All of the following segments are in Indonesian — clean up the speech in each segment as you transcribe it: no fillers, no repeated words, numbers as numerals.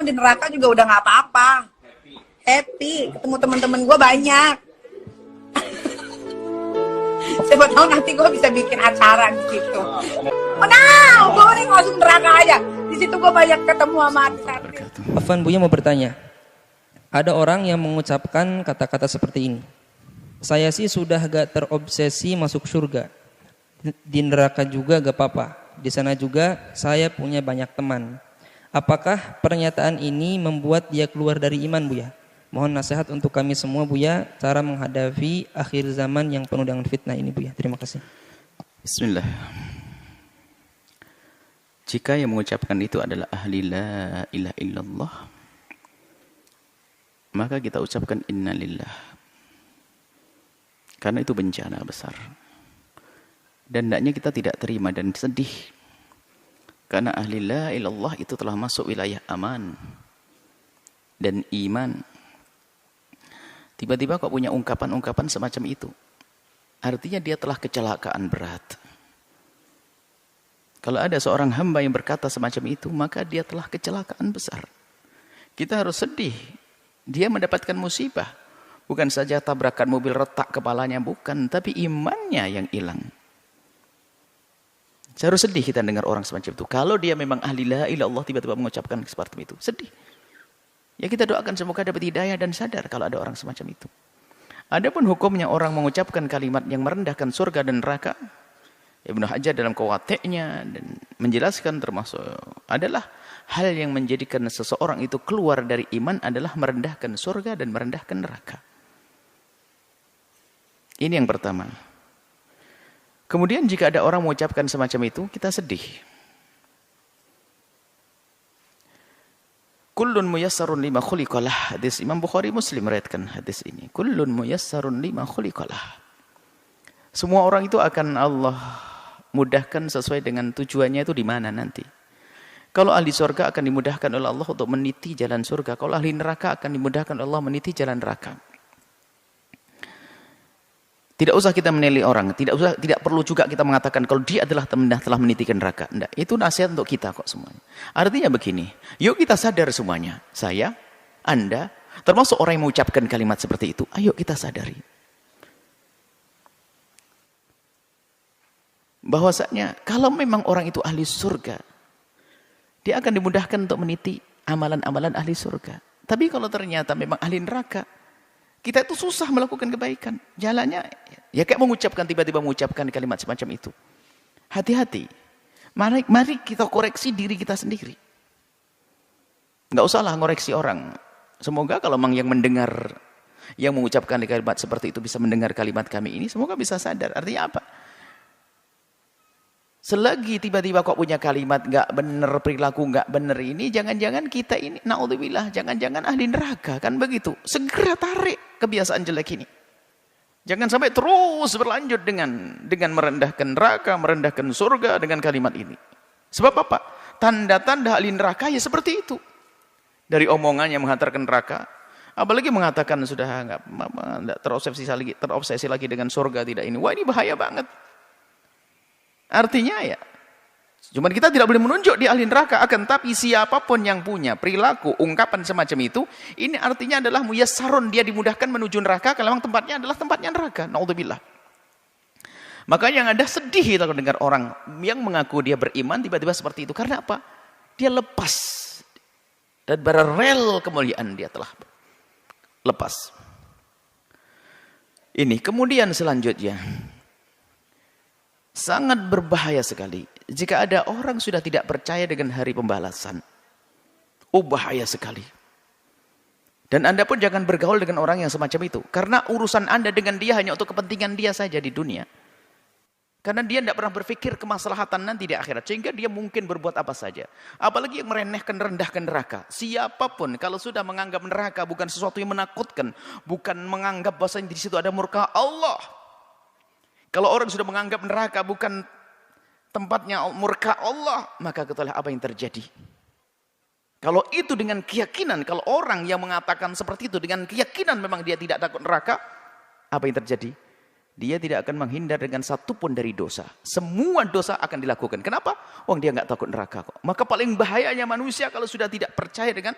di neraka juga udah nggak apa-apa. Happy, ketemu teman-teman gue banyak. Siapa tahu nanti gue bisa bikin acara di situ. Oh nah, gue nih masuk neraka aja. Di situ gue banyak ketemu sama artis-artis. Afwan, Buya mau bertanya. Ada orang yang mengucapkan kata-kata seperti ini. Saya sih sudah gak terobsesi masuk surga. Di neraka juga gak apa-apa. Di sana juga saya punya banyak teman. Apakah pernyataan ini membuat dia keluar dari iman, Buya? Mohon nasihat untuk kami semua, Buya, cara menghadapi akhir zaman yang penuh dengan fitnah ini, Buya. Terima kasih. Bismillah. Jika yang mengucapkan itu adalah ahli la ilaha illallah, maka kita ucapkan innalillah. Karena itu bencana besar. Dan hendaknya kita tidak terima dan sedih. Karena ahli la ilallah itu telah masuk wilayah aman dan iman. Tiba-tiba kok punya ungkapan-ungkapan semacam itu. Artinya dia telah kecelakaan berat. Kalau ada seorang hamba yang berkata semacam itu, maka dia telah kecelakaan besar. Kita harus sedih. Dia mendapatkan musibah. Bukan saja tabrakan mobil retak kepalanya, bukan. Tapi imannya yang hilang. Harus sedih kita dengar orang semacam itu. Kalau dia memang ahli la ilaha illallah tiba-tiba mengucapkan seperti itu. Sedih. Ya kita doakan semoga dapat hidayah dan sadar kalau ada orang semacam itu. Adapun hukumnya orang mengucapkan kalimat yang merendahkan surga dan neraka, Ibnu Hajar dalam Qawatiknya dan menjelaskan termasuk adalah hal yang menjadikan seseorang itu keluar dari iman adalah merendahkan surga dan merendahkan neraka. Ini yang pertama. Kemudian jika ada orang mengucapkan semacam itu, kita sedih. Kullun muyassarun lima khuliqalah. Hadis Imam Bukhari Muslim meriwayatkan hadis ini. Kullun muyassarun lima khuliqalah. Semua orang itu akan Allah mudahkan sesuai dengan tujuannya itu di mana nanti. Kalau ahli surga akan dimudahkan oleh Allah untuk meniti jalan surga. Kalau ahli neraka akan dimudahkan oleh Allah meniti jalan neraka. Tidak usah kita menilai orang, tidak perlu juga kita mengatakan kalau dia adalah telah meniti neraka. Enggak, itu nasihat untuk kita kok semuanya. Artinya begini, yuk kita sadar semuanya. Saya, Anda, termasuk orang yang mengucapkan kalimat seperti itu, ayo kita sadari. Bahwasanya kalau memang orang itu ahli surga, dia akan dimudahkan untuk meniti amalan-amalan ahli surga. Tapi kalau ternyata memang ahli neraka, kita itu susah melakukan kebaikan. Jalannya, ya kayak tiba-tiba mengucapkan kalimat semacam itu. Hati-hati. Mari kita koreksi diri kita sendiri. Nggak usahlah ngoreksi orang. Semoga kalau memang yang mendengar, yang mengucapkan kalimat seperti itu bisa mendengar kalimat kami ini, semoga bisa sadar. Artinya apa? Selagi tiba-tiba kok punya kalimat nggak benar, perilaku nggak benar ini, jangan-jangan kita ini, naudzubillah, jangan-jangan ahli neraka, kan begitu. Segera tarik kebiasaan jelek ini. Jangan sampai terus berlanjut dengan merendahkan neraka, merendahkan surga dengan kalimat ini. Sebab apa? Tanda-tanda ahli neraka ya seperti itu. Dari omongan yang menghantarkan neraka, apalagi mengatakan sudah nggak terobsesi lagi dengan surga tidak ini. Wah, ini bahaya banget. Artinya ya, cuman kita tidak boleh menunjuk di ahli neraka, akan tapi siapapun yang punya perilaku, ungkapan semacam itu, ini artinya adalah muyassarun, dia dimudahkan menuju neraka, kalau memang tempatnya adalah tempatnya neraka. Naudzubillah. Makanya yang ada sedih kita dengar orang yang mengaku dia beriman tiba-tiba seperti itu. Karena apa? Dia lepas. Dan berrel kemuliaan dia telah lepas. Ini kemudian selanjutnya. Sangat berbahaya sekali jika ada orang sudah tidak percaya dengan hari pembalasan. Oh, bahaya sekali. Dan Anda pun jangan bergaul dengan orang yang semacam itu. Karena urusan Anda dengan dia hanya untuk kepentingan dia saja di dunia. Karena dia tidak pernah berpikir kemaslahatan nanti di akhirat. Sehingga dia mungkin berbuat apa saja. Apalagi yang merendahkan, rendahkan neraka. Siapapun kalau sudah menganggap neraka bukan sesuatu yang menakutkan. Bukan menganggap bahwasanya di situ ada murka Allah. Kalau orang sudah menganggap neraka bukan tempatnya murka Allah, maka ketahuilah apa yang terjadi. Kalau itu dengan keyakinan, kalau orang yang mengatakan seperti itu dengan keyakinan memang dia tidak takut neraka, apa yang terjadi? Dia tidak akan menghindar dengan satupun dari dosa. Semua dosa akan dilakukan. Kenapa? Dia nggak takut neraka kok. Maka paling bahayanya manusia kalau sudah tidak percaya dengan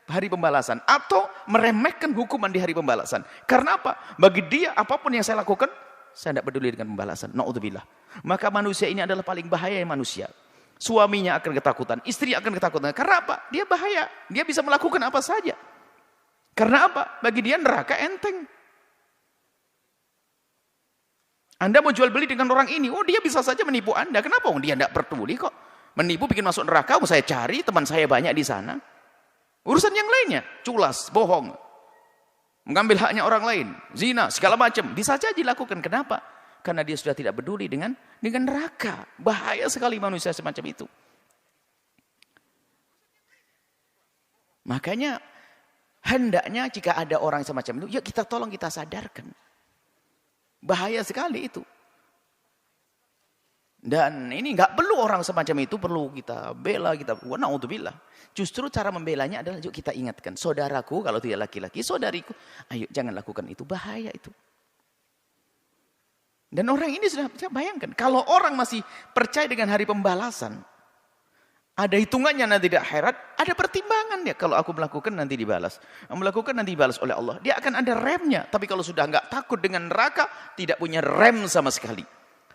hari pembalasan atau meremehkan hukuman di hari pembalasan. Karena apa? Bagi dia apapun yang saya lakukan, saya tidak peduli dengan pembalasan. Na'udzubillah. Maka manusia ini adalah paling bahaya yang manusia. Suaminya akan ketakutan, istri akan ketakutan. Karena apa? Dia bahaya. Dia bisa melakukan apa saja. Karena apa? Bagi dia neraka enteng. Anda mau jual beli dengan orang ini, oh dia bisa saja menipu Anda. Kenapa? Oh, dia tidak peduli kok. Menipu bikin masuk neraka, saya cari, teman saya banyak di sana. Urusan yang lainnya, culas, bohong. Mengambil haknya orang lain, zina, segala macam. Bisa saja dilakukan. Kenapa? Karena dia sudah tidak peduli dengan neraka. Bahaya sekali manusia semacam itu. Makanya, hendaknya jika ada orang semacam itu, yuk kita tolong, kita sadarkan. Bahaya sekali itu. Dan ini nggak perlu orang semacam itu, perlu kita bela, kita na'udzubillah. Justru cara membelanya adalah yuk kita ingatkan, saudaraku kalau tidak laki-laki, saudariku, ayo jangan lakukan itu, bahaya itu. Dan orang ini sudah bayangkan, kalau orang masih percaya dengan hari pembalasan, ada hitungannya nanti di akhirat, ada pertimbangan dia. Kalau aku melakukan nanti dibalas. Melakukan nanti dibalas oleh Allah. Dia akan ada remnya. Tapi kalau sudah nggak takut dengan neraka, tidak punya rem sama sekali.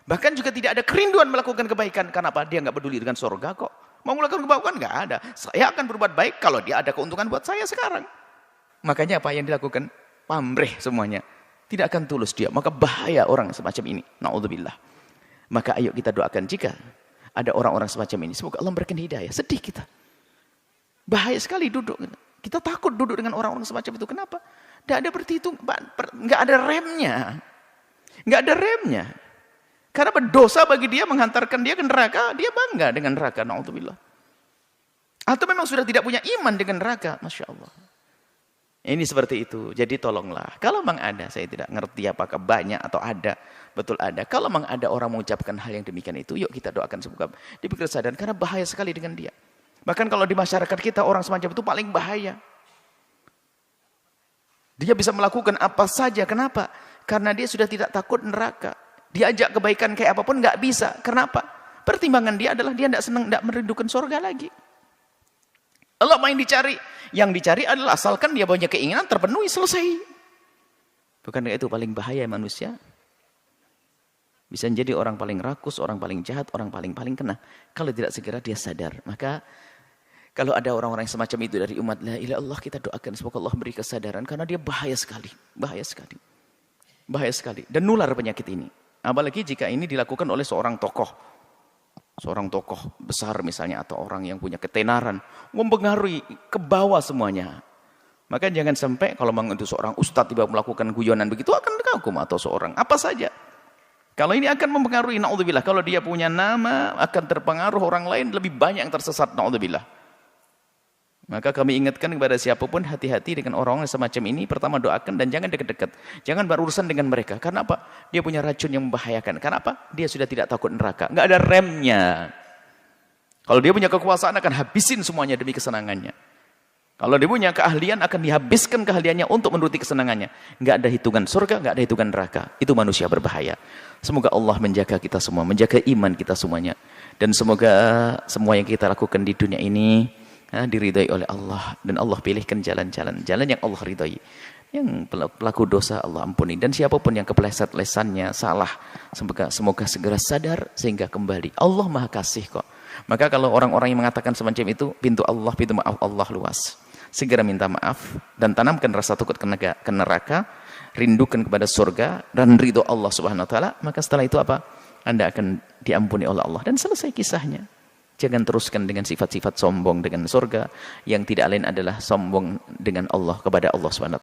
Bahkan juga tidak ada kerinduan melakukan kebaikan. Kenapa? Dia nggak peduli dengan surga kok. Mau melakukan kebaikan nggak ada. Saya akan berbuat baik kalau dia ada keuntungan buat saya sekarang. Makanya apa yang dilakukan? Pamrih semuanya. Tidak akan tulus dia. Maka bahaya orang semacam ini. Na'udzubillah. Maka ayo kita doakan jika ada orang-orang semacam ini. Semoga Allah memberikan hidayah. Sedih kita. Bahaya sekali duduk. Kita takut duduk dengan orang-orang semacam itu. Kenapa? Tidak ada berhitung. Nggak ada remnya. Nggak ada remnya. Karena berdosa bagi dia menghantarkan dia ke neraka. Dia bangga dengan neraka. Na'udzubillah. Atau memang sudah tidak punya iman dengan neraka. Masya Allah. Ini seperti itu. Jadi tolonglah. Kalau memang ada, saya tidak ngerti apakah banyak atau ada. Betul ada. Kalau memang ada orang mengucapkan hal yang demikian itu, yuk kita doakan semoga diberi kesadaran. Karena bahaya sekali dengan dia. Bahkan kalau di masyarakat kita, orang semacam itu paling bahaya. Dia bisa melakukan apa saja. Kenapa? Karena dia sudah tidak takut neraka. Diajak kebaikan kayak apapun nggak bisa. Kenapa? Pertimbangan dia adalah dia tidak senang, tidak merindukan surga lagi. Allah main dicari. Yang dicari adalah asalkan dia punya keinginan terpenuhi, selesai. Bukankah itu paling bahaya manusia? Bisa menjadi orang paling rakus, orang paling jahat, orang paling kena. Kalau tidak segera dia sadar. Maka kalau ada orang-orang semacam itu dari umat la ilaha illallah, kita doakan semoga Allah beri kesadaran. Karena dia bahaya sekali. Bahaya sekali. Bahaya sekali. Dan nular penyakit ini. Apalagi jika ini dilakukan oleh seorang tokoh. Seorang tokoh besar misalnya atau orang yang punya ketenaran mempengaruhi ke bawah semuanya. Maka jangan sampai kalau memang itu seorang ustadz tiba melakukan guyonan begitu akan dikagum atau seorang apa saja. Kalau ini akan mempengaruhi, na'udzubillah. Kalau dia punya nama akan terpengaruh orang lain lebih banyak yang tersesat, na'udzubillah. Maka kami ingatkan kepada siapapun hati-hati dengan orang-orang semacam ini. Pertama doakan dan jangan dekat-dekat. Jangan berurusan dengan mereka. Karena apa? Dia punya racun yang membahayakan. Karena apa? Dia sudah tidak takut neraka. Nggak ada remnya. Kalau dia punya kekuasaan akan habisin semuanya demi kesenangannya. Kalau dia punya keahlian akan dihabiskan keahliannya untuk menuruti kesenangannya. Nggak ada hitungan surga, nggak ada hitungan neraka. Itu manusia berbahaya. Semoga Allah menjaga kita semua. Menjaga iman kita semuanya. Dan semoga semua yang kita lakukan di dunia ini diridhai oleh Allah, dan Allah pilihkan jalan yang Allah ridhai. Yang pelaku dosa Allah ampuni, dan siapapun yang kepleset lesannya salah, semoga segera sadar sehingga kembali. Allah Maha Kasih kok. Maka kalau orang-orang yang mengatakan semacam itu, pintu maaf Allah luas. Segera minta maaf dan tanamkan rasa takut ke neraka, rindukan kepada surga dan ridho Allah Subhanahu wa taala, maka setelah itu apa? Anda akan diampuni oleh Allah dan selesai kisahnya. Jangan teruskan dengan sifat-sifat sombong dengan surga yang tidak lain adalah sombong dengan Allah kepada Allah SWT.